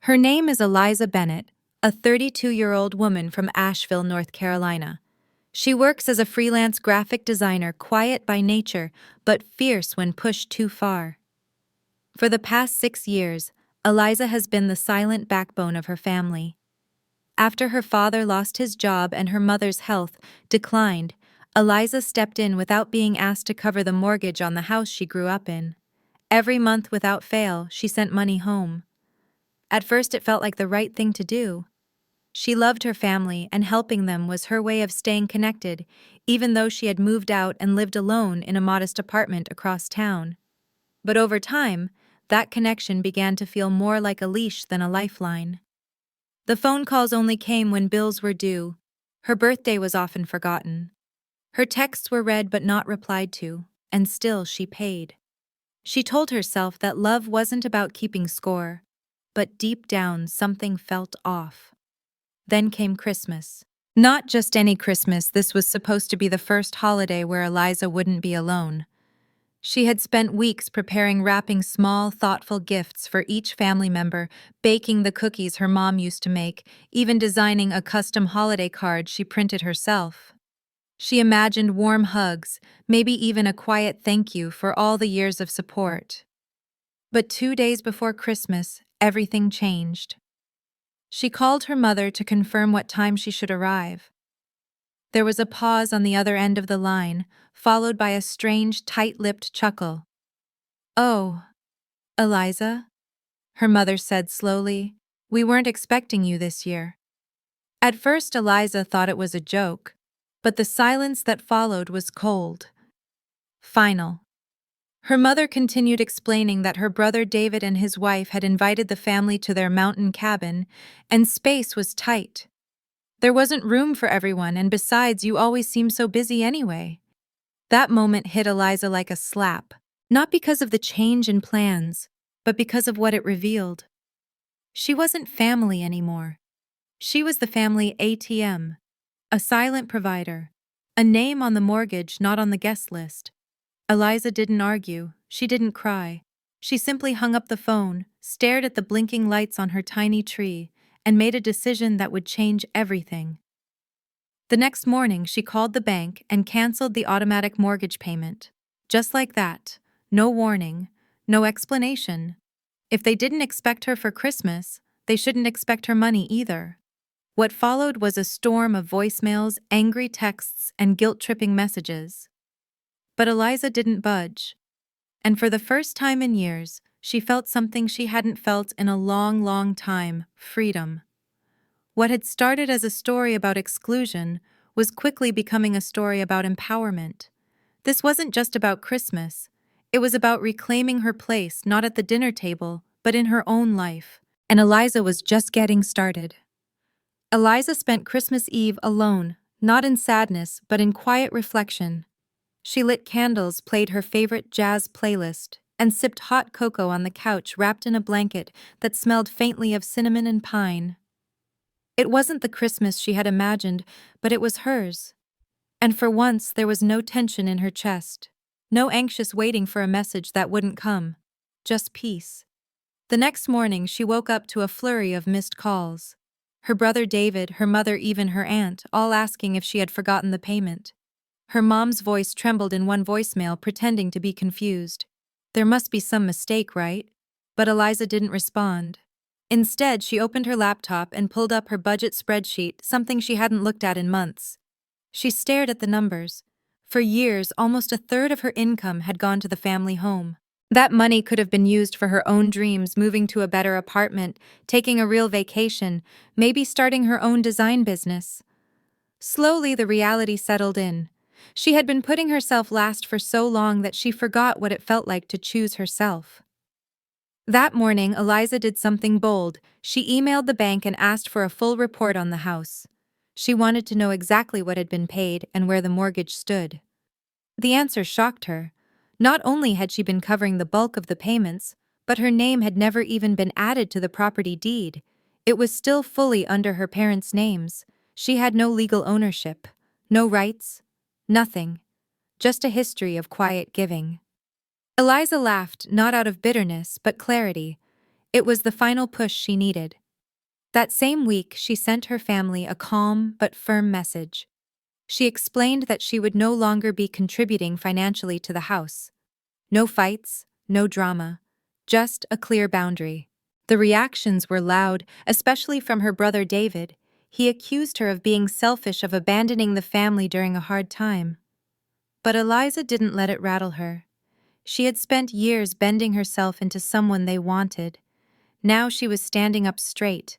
Her name is Eliza Bennett, a 32-year-old woman from Asheville, North Carolina. She works as a freelance graphic designer, quiet by nature, but fierce when pushed too far. For the past 6 years, Eliza has been the silent backbone of her family. After her father lost his job and her mother's health declined, Eliza stepped in without being asked to cover the mortgage on the house she grew up in. Every month without fail, she sent money home. At first it felt like the right thing to do. She loved her family, and helping them was her way of staying connected, even though she had moved out and lived alone in a modest apartment across town. But over time, that connection began to feel more like a leash than a lifeline. The phone calls only came when bills were due. Her birthday was often forgotten. Her texts were read but not replied to, and still she paid. She told herself that love wasn't about keeping score, but deep down something felt off. Then came Christmas. Not just any Christmas, this was supposed to be the first holiday where Eliza wouldn't be alone. She had spent weeks preparing, wrapping small, thoughtful gifts for each family member, baking the cookies her mom used to make, even designing a custom holiday card she printed herself. She imagined warm hugs, maybe even a quiet thank you for all the years of support. But 2 days before Christmas, everything changed. She called her mother to confirm what time she should arrive. There was a pause on the other end of the line, followed by a strange, tight-lipped chuckle. "Oh, Eliza," her mother said slowly, "we weren't expecting you this year." At first, Eliza thought it was a joke, but the silence that followed was cold, final. Her mother continued explaining that her brother David and his wife had invited the family to their mountain cabin, and space was tight. There wasn't room for everyone, and besides, you always seem so busy anyway. That moment hit Eliza like a slap, not because of the change in plans, but because of what it revealed. She wasn't family anymore. She was the family ATM, a silent provider, a name on the mortgage, not on the guest list. Eliza didn't argue, she didn't cry. She simply hung up the phone, stared at the blinking lights on her tiny tree, and made a decision that would change everything. The next morning, she called the bank and canceled the automatic mortgage payment. Just like that. No warning, no explanation. If they didn't expect her for Christmas, they shouldn't expect her money either. What followed was a storm of voicemails, angry texts, and guilt-tripping messages. But Eliza didn't budge. And for the first time in years, she felt something she hadn't felt in a long, long time: freedom. What had started as a story about exclusion was quickly becoming a story about empowerment. This wasn't just about Christmas. It was about reclaiming her place, not at the dinner table, but in her own life. And Eliza was just getting started. Eliza spent Christmas Eve alone, not in sadness, but in quiet reflection. She lit candles, played her favorite jazz playlist, and sipped hot cocoa on the couch wrapped in a blanket that smelled faintly of cinnamon and pine. It wasn't the Christmas she had imagined, but it was hers. And for once, there was no tension in her chest, no anxious waiting for a message that wouldn't come, just peace. The next morning, she woke up to a flurry of missed calls. Her brother David, her mother, even her aunt, all asking if she had forgotten the payment. Her mom's voice trembled in one voicemail, pretending to be confused. There must be some mistake, right? But Eliza didn't respond. Instead, she opened her laptop and pulled up her budget spreadsheet, something she hadn't looked at in months. She stared at the numbers. For years, almost a third of her income had gone to the family home. That money could have been used for her own dreams, moving to a better apartment, taking a real vacation, maybe starting her own design business. Slowly, the reality settled in. She had been putting herself last for so long that she forgot what it felt like to choose herself. That morning, Eliza did something bold. She emailed the bank and asked for a full report on the house. She wanted to know exactly what had been paid and where the mortgage stood. The answer shocked her. Not only had she been covering the bulk of the payments, but her name had never even been added to the property deed. It was still fully under her parents' names. She had no legal ownership, no rights, nothing. Just a history of quiet giving. Eliza laughed, not out of bitterness, but clarity. It was the final push she needed. That same week, she sent her family a calm but firm message. She explained that she would no longer be contributing financially to the house. No fights, no drama, just a clear boundary. The reactions were loud, especially from her brother David. He accused her of being selfish, of abandoning the family during a hard time. But Eliza didn't let it rattle her. She had spent years bending herself into someone they wanted. Now she was standing up straight,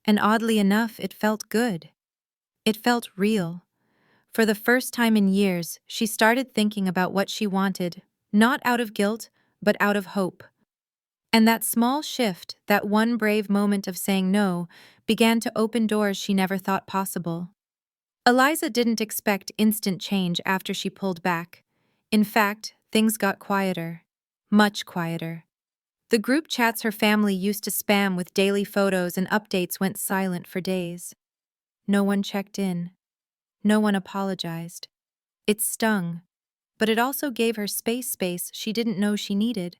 and oddly enough, it felt good. It felt real. For the first time in years, she started thinking about what she wanted, not out of guilt, but out of hope. And that small shift, that one brave moment of saying no, began to open doors she never thought possible. Eliza didn't expect instant change after she pulled back. In fact, things got quieter. Much quieter. The group chats her family used to spam with daily photos and updates went silent for days. No one checked in. No one apologized. It stung, but it also gave her space she didn't know she needed.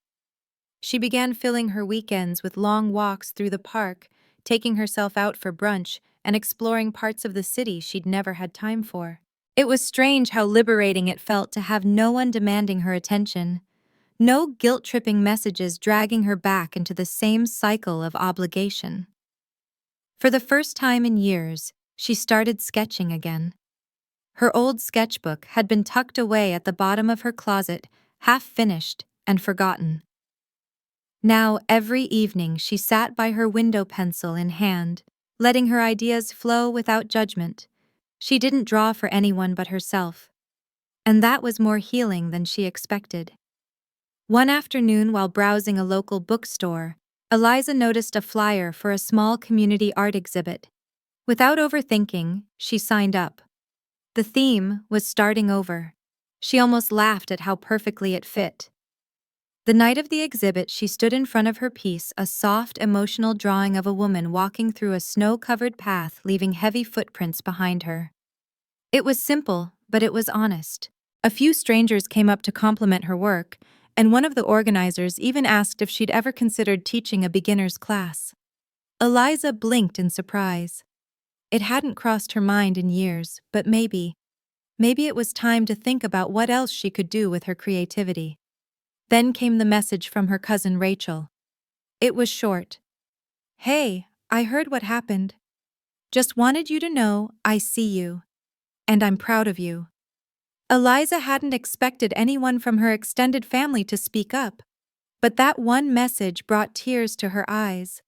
She began filling her weekends with long walks through the park, taking herself out for brunch, and exploring parts of the city she'd never had time for. It was strange how liberating it felt to have no one demanding her attention. No guilt-tripping messages dragging her back into the same cycle of obligation. For the first time in years, she started sketching again. Her old sketchbook had been tucked away at the bottom of her closet, half finished and forgotten. Now, every evening she sat by her window, pencil in hand, letting her ideas flow without judgment. She didn't draw for anyone but herself. And that was more healing than she expected. One afternoon, while browsing a local bookstore, Eliza noticed a flyer for a small community art exhibit. Without overthinking, she signed up. The theme was starting over. She almost laughed at how perfectly it fit. The night of the exhibit, she stood in front of her piece, a soft, emotional drawing of a woman walking through a snow-covered path, leaving heavy footprints behind her. It was simple, but it was honest. A few strangers came up to compliment her work, and one of the organizers even asked if she'd ever considered teaching a beginner's class. Eliza blinked in surprise. It hadn't crossed her mind in years, but maybe it was time to think about what else she could do with her creativity. Then came the message from her cousin Rachel. It was short. "Hey, I heard what happened. Just wanted you to know I see you. And I'm proud of you." Eliza hadn't expected anyone from her extended family to speak up, but that one message brought tears to her eyes.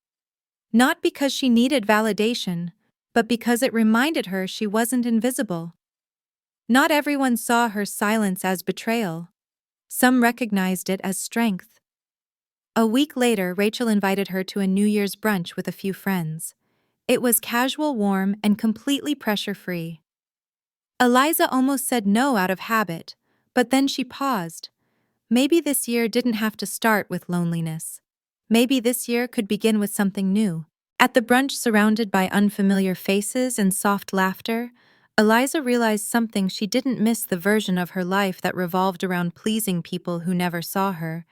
Not because she needed validation, but because it reminded her she wasn't invisible. Not everyone saw her silence as betrayal. Some recognized it as strength. A week later, Rachel invited her to a New Year's brunch with a few friends. It was casual, warm, and completely pressure-free. Eliza almost said no out of habit, but then she paused. Maybe this year didn't have to start with loneliness. Maybe this year could begin with something new. At the brunch, surrounded by unfamiliar faces and soft laughter, Eliza realized something she didn't miss: the version of her life that revolved around pleasing people who never saw her.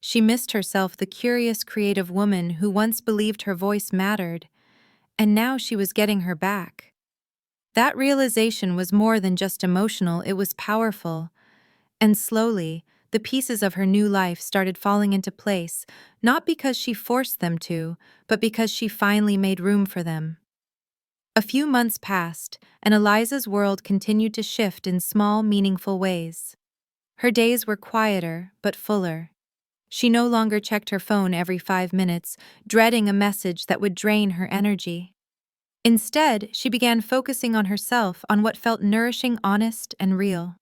She missed herself, the curious, creative woman who once believed her voice mattered, and now she was getting her back. That realization was more than just emotional, it was powerful. And slowly, the pieces of her new life started falling into place, not because she forced them to, but because she finally made room for them. A few months passed, and Eliza's world continued to shift in small, meaningful ways. Her days were quieter, but fuller. She no longer checked her phone every 5 minutes, dreading a message that would drain her energy. Instead, she began focusing on herself, on what felt nourishing, honest, and real.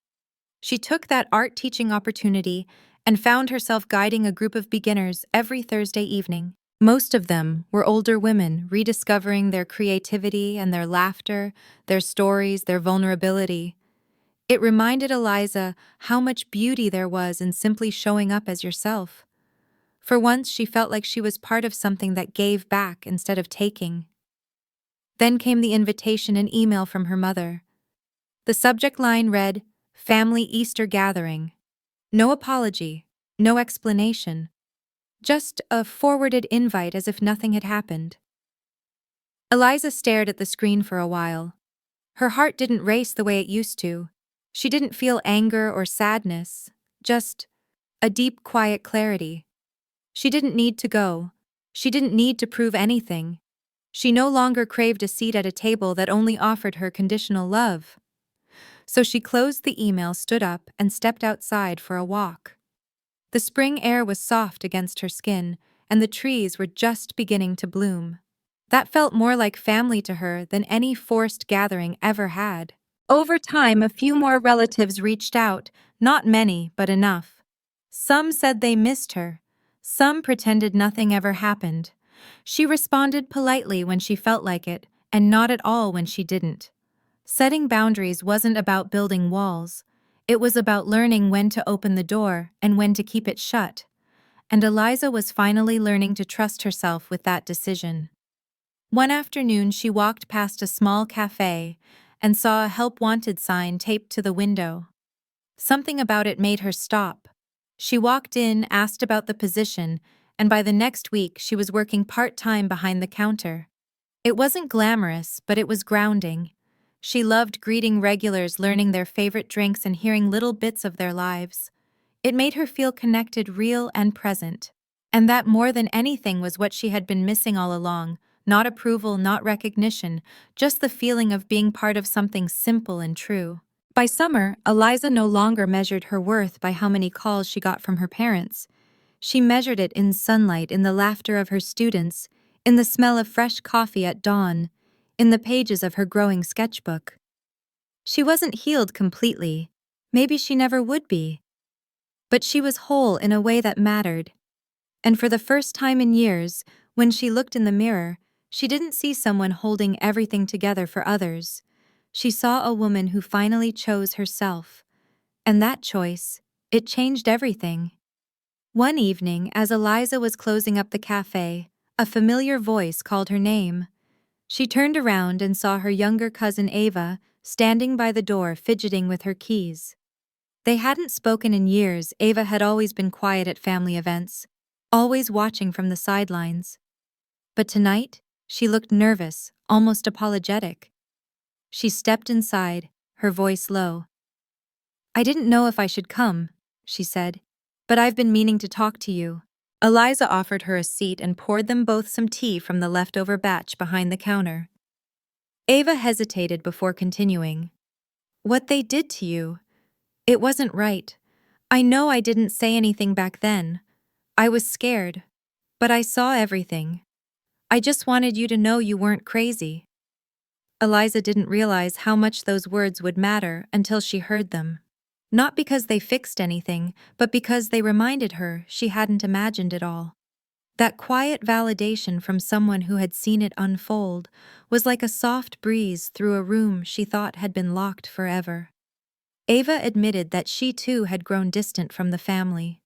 She took that art teaching opportunity and found herself guiding a group of beginners every Thursday evening. Most of them were older women, rediscovering their creativity and their laughter, their stories, their vulnerability. It reminded Eliza how much beauty there was in simply showing up as yourself. For once, she felt like she was part of something that gave back instead of taking. Then came the invitation, an email from her mother. The subject line read, "Family Easter Gathering." No apology, no explanation. Just a forwarded invite as if nothing had happened. Eliza stared at the screen for a while. Her heart didn't race the way it used to. She didn't feel anger or sadness, just a deep, quiet clarity. She didn't need to go. She didn't need to prove anything. She no longer craved a seat at a table that only offered her conditional love. So she closed the email, stood up, and stepped outside for a walk. The spring air was soft against her skin, and the trees were just beginning to bloom. That felt more like family to her than any forced gathering ever had. Over time, a few more relatives reached out, not many, but enough. Some said they missed her. Some pretended nothing ever happened. She responded politely when she felt like it, and not at all when she didn't. Setting boundaries wasn't about building walls. It was about learning when to open the door and when to keep it shut. And Eliza was finally learning to trust herself with that decision. One afternoon, she walked past a small cafe and saw a help wanted sign taped to the window. Something about it made her stop. She walked in, asked about the position, and by the next week she was working part-time behind the counter. It wasn't glamorous, but it was grounding. She loved greeting regulars, learning their favorite drinks, and hearing little bits of their lives. It made her feel connected, real, and present. And that, more than anything, was what she had been missing all along. Not approval, not recognition, just the feeling of being part of something simple and true. By summer, Eliza no longer measured her worth by how many calls she got from her parents. She measured it in sunlight, in the laughter of her students, in the smell of fresh coffee at dawn, in the pages of her growing sketchbook. She wasn't healed completely. Maybe she never would be. But she was whole in a way that mattered. And for the first time in years, when she looked in the mirror, she didn't see someone holding everything together for others. She saw a woman who finally chose herself. And that choice, it changed everything. One evening, as Eliza was closing up the cafe, a familiar voice called her name. She turned around and saw her younger cousin Ava standing by the door, fidgeting with her keys. They hadn't spoken in years. Ava had always been quiet at family events, always watching from the sidelines. But tonight, she looked nervous, almost apologetic. She stepped inside, her voice low. "I didn't know if I should come," she said, "but I've been meaning to talk to you." Eliza offered her a seat and poured them both some tea from the leftover batch behind the counter. Ava hesitated before continuing. "What they did to you, it wasn't right. I know I didn't say anything back then. I was scared, but I saw everything. I just wanted you to know you weren't crazy." Eliza didn't realize how much those words would matter until she heard them. Not because they fixed anything, but because they reminded her she hadn't imagined it all. That quiet validation from someone who had seen it unfold was like a soft breeze through a room she thought had been locked forever. Ava admitted that she too had grown distant from the family.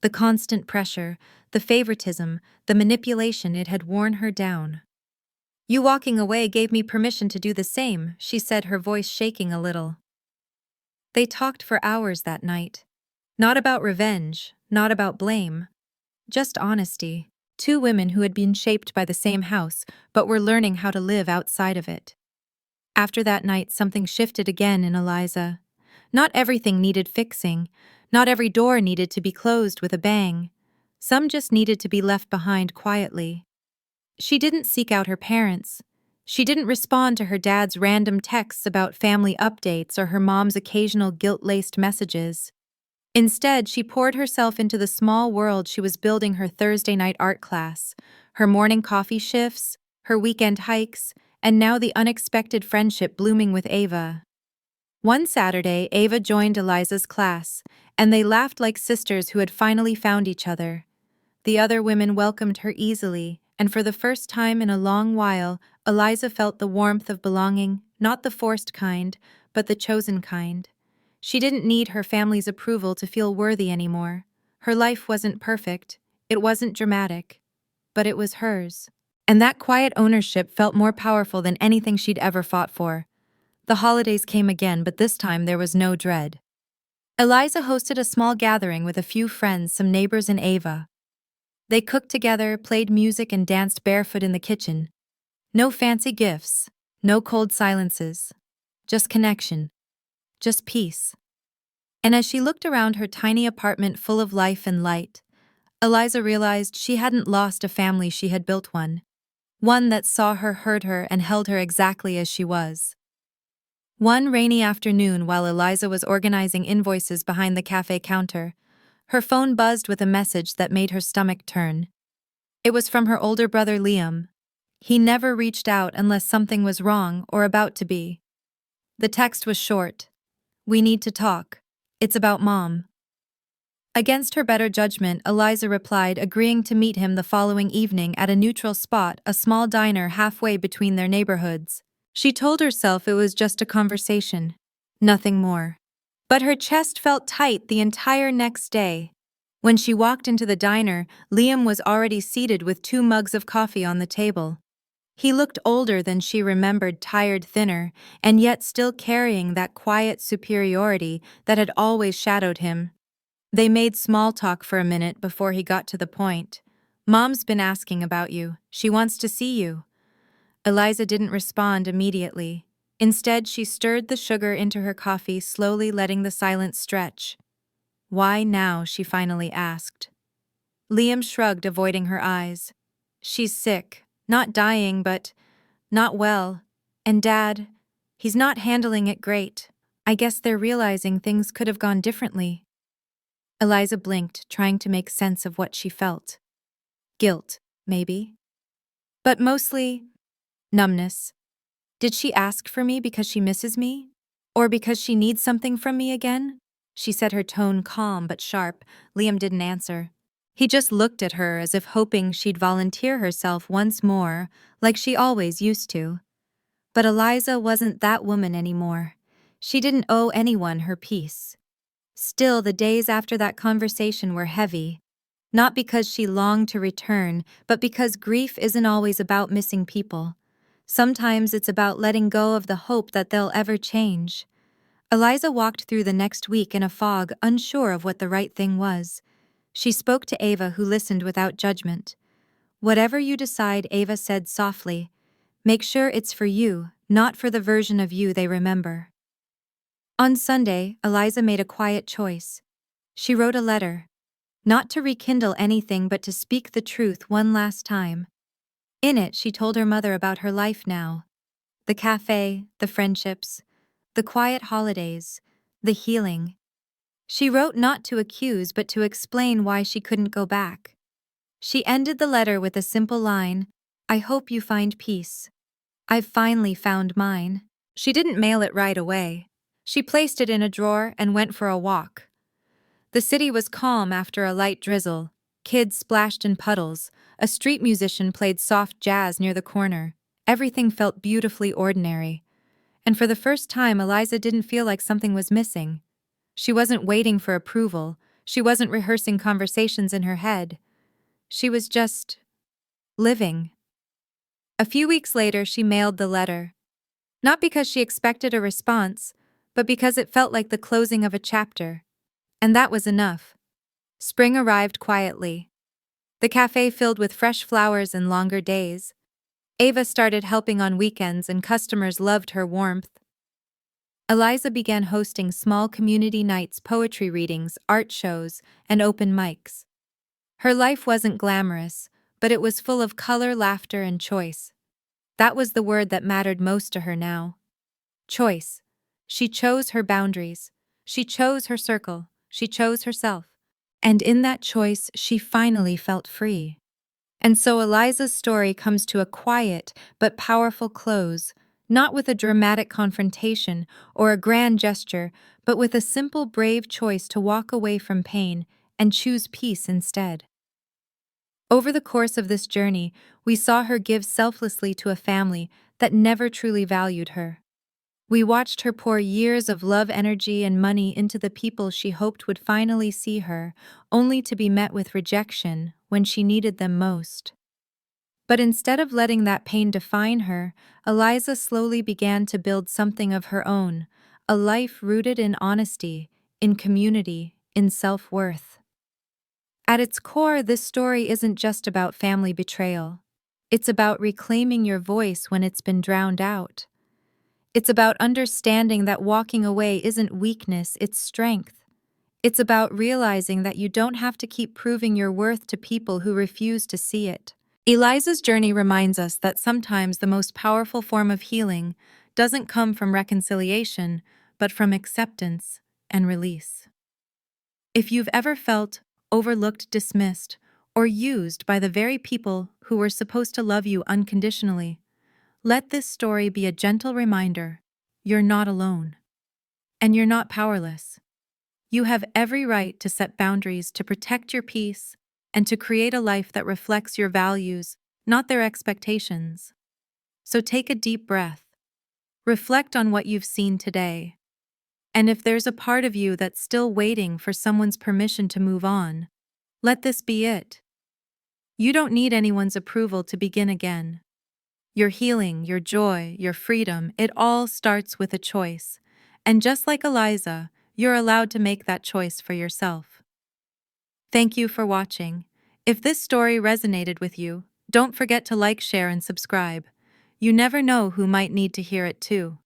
The constant pressure, the favoritism, the manipulation, it had worn her down. "You walking away gave me permission to do the same," she said, her voice shaking a little. They talked for hours that night. Not about revenge, not about blame. Just honesty. Two women who had been shaped by the same house, but were learning how to live outside of it. After that night, something shifted again in Eliza. Not everything needed fixing. Not every door needed to be closed with a bang. Some just needed to be left behind quietly. She didn't seek out her parents. She didn't respond to her dad's random texts about family updates or her mom's occasional guilt-laced messages. Instead, she poured herself into the small world she was building: her Thursday night art class, her morning coffee shifts, her weekend hikes, and now the unexpected friendship blooming with Ava. One Saturday, Ava joined Eliza's class, and they laughed like sisters who had finally found each other. The other women welcomed her easily, and for the first time in a long while, Eliza felt the warmth of belonging, not the forced kind, but the chosen kind. She didn't need her family's approval to feel worthy anymore. Her life wasn't perfect, it wasn't dramatic, but it was hers. And that quiet ownership felt more powerful than anything she'd ever fought for. The holidays came again, but this time there was no dread. Eliza hosted a small gathering with a few friends, some neighbors, and Ava. They cooked together, played music, and danced barefoot in the kitchen. No fancy gifts, no cold silences. Just connection. Just peace. And as she looked around her tiny apartment full of life and light, Eliza realized she hadn't lost a family, she had built one. One that saw her, heard her, and held her exactly as she was. One rainy afternoon, while Eliza was organizing invoices behind the cafe counter, her phone buzzed with a message that made her stomach turn. It was from her older brother Liam. He never reached out unless something was wrong or about to be. The text was short. "We need to talk. It's about Mom." Against her better judgment, Eliza replied, agreeing to meet him the following evening at a neutral spot, a small diner halfway between their neighborhoods. She told herself it was just a conversation, nothing more. But her chest felt tight the entire next day. When she walked into the diner, Liam was already seated with 2 mugs of coffee on the table. He looked older than she remembered, tired, thinner, and yet still carrying that quiet superiority that had always shadowed him. They made small talk for a minute before he got to the point. "Mom's been asking about you. She wants to see you." Eliza didn't respond immediately. Instead, she stirred the sugar into her coffee, slowly letting the silence stretch. "Why now?" she finally asked. Liam shrugged, avoiding her eyes. "She's sick. Not dying, but not well. And Dad, he's not handling it great. I guess they're realizing things could have gone differently." Eliza blinked, trying to make sense of what she felt. Guilt, maybe. But mostly numbness. Did she ask for me because she misses me? Or because she needs something from me again? She said, her tone calm but sharp. Liam didn't answer. He just looked at her as if hoping she'd volunteer herself once more, like she always used to. But Eliza wasn't that woman anymore. She didn't owe anyone her peace. Still, the days after that conversation were heavy. Not because she longed to return, but because grief isn't always about missing people. Sometimes it's about letting go of the hope that they'll ever change. Eliza walked through the next week in a fog, unsure of what the right thing was. She spoke to Ava, who listened without judgment. "Whatever you decide," Ava said softly, "make sure it's for you, not for the version of you they remember." On Sunday, Eliza made a quiet choice. She wrote a letter. Not to rekindle anything, but to speak the truth one last time. In it, she told her mother about her life now. The cafe, the friendships, the quiet holidays, the healing. She wrote not to accuse, but to explain why she couldn't go back. She ended the letter with a simple line, "I hope you find peace. I've finally found mine." She didn't mail it right away. She placed it in a drawer and went for a walk. The city was calm after a light drizzle. Kids splashed in puddles. A street musician played soft jazz near the corner. Everything felt beautifully ordinary. And for the first time, Eliza didn't feel like something was missing. She wasn't waiting for approval. She wasn't rehearsing conversations in her head. She was just living. A few weeks later, she mailed the letter. Not because she expected a response, but because it felt like the closing of a chapter. And that was enough. Spring arrived quietly. The cafe filled with fresh flowers and longer days. Ava started helping on weekends, and customers loved her warmth. Eliza began hosting small community nights, poetry readings, art shows, and open mics. Her life wasn't glamorous, but it was full of color, laughter, and choice. That was the word that mattered most to her now. Choice. She chose her boundaries. She chose her circle. She chose herself. And in that choice, she finally felt free. And so Eliza's story comes to a quiet but powerful close, not with a dramatic confrontation or a grand gesture, but with a simple, brave choice to walk away from pain and choose peace instead. Over the course of this journey, we saw her give selflessly to a family that never truly valued her. We watched her pour years of love, energy, and money into the people she hoped would finally see her, only to be met with rejection when she needed them most. But instead of letting that pain define her, Eliza slowly began to build something of her own, a life rooted in honesty, in community, in self-worth. At its core, this story isn't just about family betrayal. It's about reclaiming your voice when it's been drowned out. It's about understanding that walking away isn't weakness, it's strength. It's about realizing that you don't have to keep proving your worth to people who refuse to see it. Eliza's journey reminds us that sometimes the most powerful form of healing doesn't come from reconciliation, but from acceptance and release. If you've ever felt overlooked, dismissed, or used by the very people who were supposed to love you unconditionally, let this story be a gentle reminder: you're not alone. And you're not powerless. You have every right to set boundaries, to protect your peace, and to create a life that reflects your values, not their expectations. So take a deep breath. Reflect on what you've seen today. And if there's a part of you that's still waiting for someone's permission to move on, let this be it. You don't need anyone's approval to begin again. Your healing, your joy, your freedom, it all starts with a choice. And just like Eliza, you're allowed to make that choice for yourself. Thank you for watching. If this story resonated with you, don't forget to like, share, and subscribe. You never know who might need to hear it too.